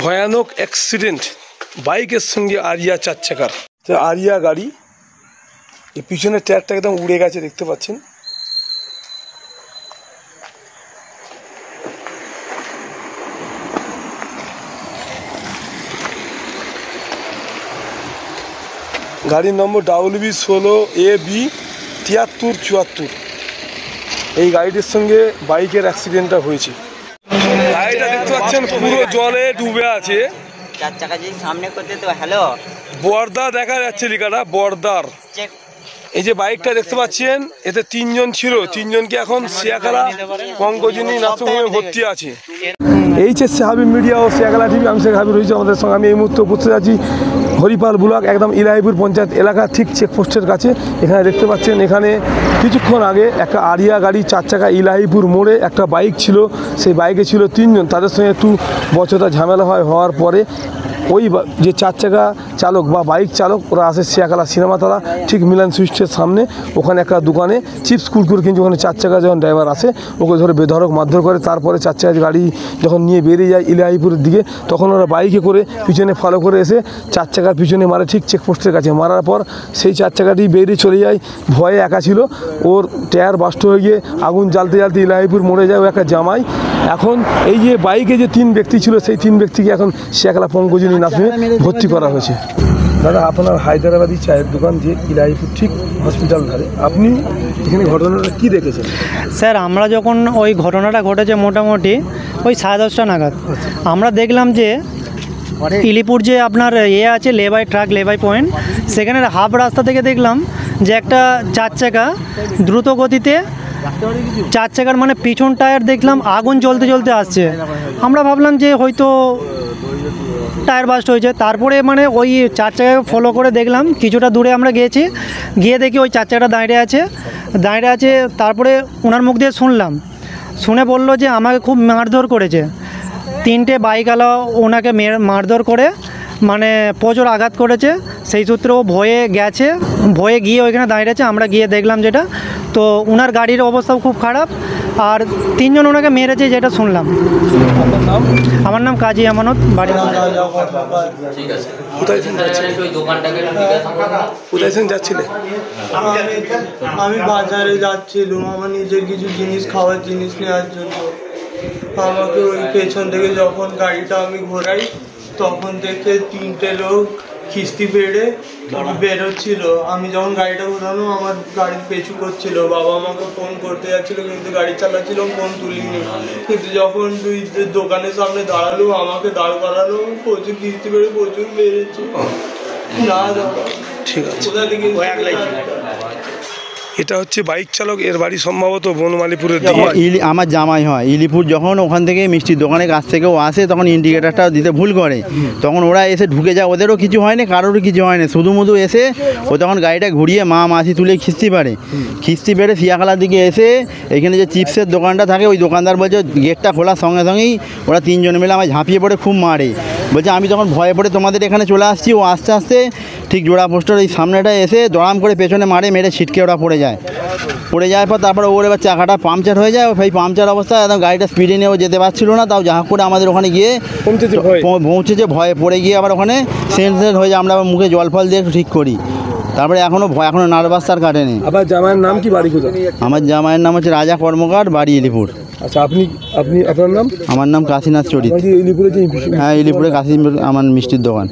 ভয়ানক অ্যাক্সিডেন্ট বাইকের সঙ্গে আরিয়া 4 চাকার। তো আরিয়া গাড়ি এই পিছনের টায়ারটা একদম উড়ে গেছে, দেখতে পাচ্ছেন। গাড়ির নম্বর WB16AB 7374। এই গাড়িটির সঙ্গে বাইকের অ্যাক্সিডেন্টটা হয়েছে। গাড়িটা দেখতে পাচ্ছেন পুরো জলে ডুবে আছে। 4 চাকা যদি সামনে করতে তো হ্যালো বর্দা দেখা যাচ্ছে লেখাটা, বর্দার। এই যে বাইকটা দেখতে পাচ্ছেন, এতে 3 জন ছিল, 3 জনকে এখন শিয়াখালা পঙ্কজিনী নার্সিংহোমে ভর্তি আছে। এইচএসসি হাবিব মিডিয়া ও শিয়াখালা টিভি, আমি শেখ হাবিব রয়েছি আমাদের সঙ্গে। আমি এই মুহূর্তে উপস্থিত আছি হরিপাল ব্লক, একদম ইলাহিপুর পঞ্চায়েত এলাকা, ঠিক চেকপোস্টের কাছে। এখানে দেখতে পাচ্ছেন, এখানে কিছুক্ষণ আগে একটা আরিয়া গাড়ি 4 চাকা ইলাহিপুর মোড়ে একটা বাইক ছিল, সেই বাইকে ছিল 3 জন। তাদের সঙ্গে একটু বচসা ঝামেলা হওয়ার পরে ওই যে 4 চাকা চালক বা বাইক চালক, ওরা আসে শিয়াখালা সিনেমাতলা, ঠিক মিলান সুইস্টের সামনে। ওখানে একটা দোকানে চিপস কুরকুর কিনছে। ওখানে 4 চাকা যখন ড্রাইভার আসে, ওকে ধরে বেধড়ক মারধর করে। তারপরে 4 চাকা গাড়ি যখন নিয়ে বেরিয়ে যায় ইলাহিপুরের দিকে, তখন ওরা বাইকে করে পিছনে ফলো করে এসে 4 চাকার পিছনে মারে, ঠিক চেকপোস্টের কাছে। মারার পর সেই 4 চাকাটি বেরিয়ে চলে যায়। ভয়ে একা ছিল, ওর টায়ার বাস্ট হয়ে গিয়ে আগুন জ্বালতে জ্বালতে ইলাহিপুর মরে যায় ও একটা জামাই। এখন এই যে বাইকে যে 3 ব্যক্তি ছিল, সেই 3 ব্যক্তিকে এখন শিয়াখালা পঙ্কজিনী নার্সিংহোমে ভর্তি করা হয়েছে। দাদা, আপনার হায়দ্রাবাদি চায়ের দোকান যে ইলাহিপুর ঠিক হসপিটাল ধারে, আপনি এখানে ঘটনাটা কি দেখেছেন? স্যার, আমরা যখন ওই ঘটনাটা ঘটেছে মোটামুটি ওই 10:30 নাগাদ, আমরা দেখলাম যে ইলিপুর যে আপনার আছে লেবাই ট্রাক লেবাই পয়েন্ট, সেখানে হাফ রাস্তা থেকে দেখলাম যে একটা 4 চাকা দ্রুত গতিতে 4 চাকার মানে পিছন টায়ার দেখলাম আগুন জ্বলতে জ্বলতে আসছে। আমরা ভাবলাম যে হয়তো টায়ার বাস্ট হয়েছে। তারপরে মানে ওই 4 চাকাকে ফলো করে দেখলাম, কিছুটা দূরে আমরা গিয়েছি, গিয়ে দেখি ওই 4 চাকাটা দাঁড়িয়ে আছে। তারপরে ওনার মুখ দিয়ে শুনে বলল যে আমাকে খুব মারধর করেছে। 3টে বাইকওয়ালা ওনাকে মারধর করে মানে প্রচুর আঘাত করেছে। সেই সূত্রে ও ভয়ে গিয়ে ওইখানে দাঁড়িয়ে আছে। আমরা গিয়ে দেখলাম যেটা, তো ওনার গাড়ির অবস্থাও খুব খারাপ, আর 3 জন ওনাকে মেরেছে যেটা শুনলাম। আমার নাম কাজী আমানত, বাড়ি। আমি বাজারে যাচ্ছিলাম আমার নিজের কিছু জিনিস, খাওয়ার জিনিস নেওয়ার জন্য। আমাকে ওই পেছন থেকে যখন গাড়িটা আমি ঘোরাই, তখন দেখে 3টে লোক কিস্তি বেরোচ্ছিল। আমি যখন গাড়িটা ঘোরানো, আমার গাড়ির পেছু করছিল। বাবা আমাকে ফোন করতে যাচ্ছিল, কিন্তু গাড়ি চালাচ্ছিল, ফোন তুলিনি। কিন্তু যখন তুই দোকানের সামনে দাঁড়ালো, আমাকে দাঁড় করালো, প্রচুর কিস্তি প্রচুর মেরেছে। না দাদা, ঠিক আছে। এটা হচ্ছে বাইক চালক, এর বাড়ি সম্ভবত বনমালীপুরের দিকে। আমার জামাই হয় ইলিপুর। যখন ওখান থেকে মিষ্টির দোকানের কাছ থেকে ও আসে, তখন ইন্ডিকেটারটা দিতে ভুল করে। তখন ওরা এসে ঢুকে যায়, ওদেরও কিছু হয়নি, কারোরও কিছু হয়নি। শুধু এসে ও তখন গাড়িটা ঘুরিয়ে মাছি তুলে খিস্তি পেড়ে শিয়াখালার দিকে এসে এখানে যে চিপসের দোকানটা থাকে, ওই দোকানদার বলছে গেটটা খোলার সঙ্গে সঙ্গেই ওরা 3 জন মিলে আমায় ঝাঁপিয়ে পড়ে খুব মারে। বলছে আমি তখন ভয়ে পড়ে তোমাদের এখানে চলে আসছি। ও আস্তে ঠিক জোড়া পোস্টার এই সামনেটা এসে দড়াম করে পেছনে মেরে ছিটকে ওরা পড়ে যাওয়ার পর তারপরে ওর এবার চাকাটা পাংচার হয়ে যায়। সেই পাংচার অবস্থায় একদম গাড়িটা স্পিডে নিয়েও যেতে পারছিল না। তাও যা করে আমাদের ওখানে গিয়ে পৌঁছেছে, ভয়ে পড়ে গিয়ে আবার ওখানে সেন্স হয়ে যায়। আমরা আবার মুখে জল ফল দিয়ে একটু ঠিক করি। তারপরে এখনও নার্ভাস তার কাটেনি। আবার জামাইয়ের নাম কি, বাড়ি কোথায়? আমার জামাইয়ের নাম হচ্ছে রাজা কর্মকার, বাড়ি ইলিপুর। আচ্ছা, আপনার নাম? আমার নাম কাশীনাথ চরিত। ইলিপুরে? হ্যাঁ, ইলিপুরে কাশী আমার মিষ্টির দোকান।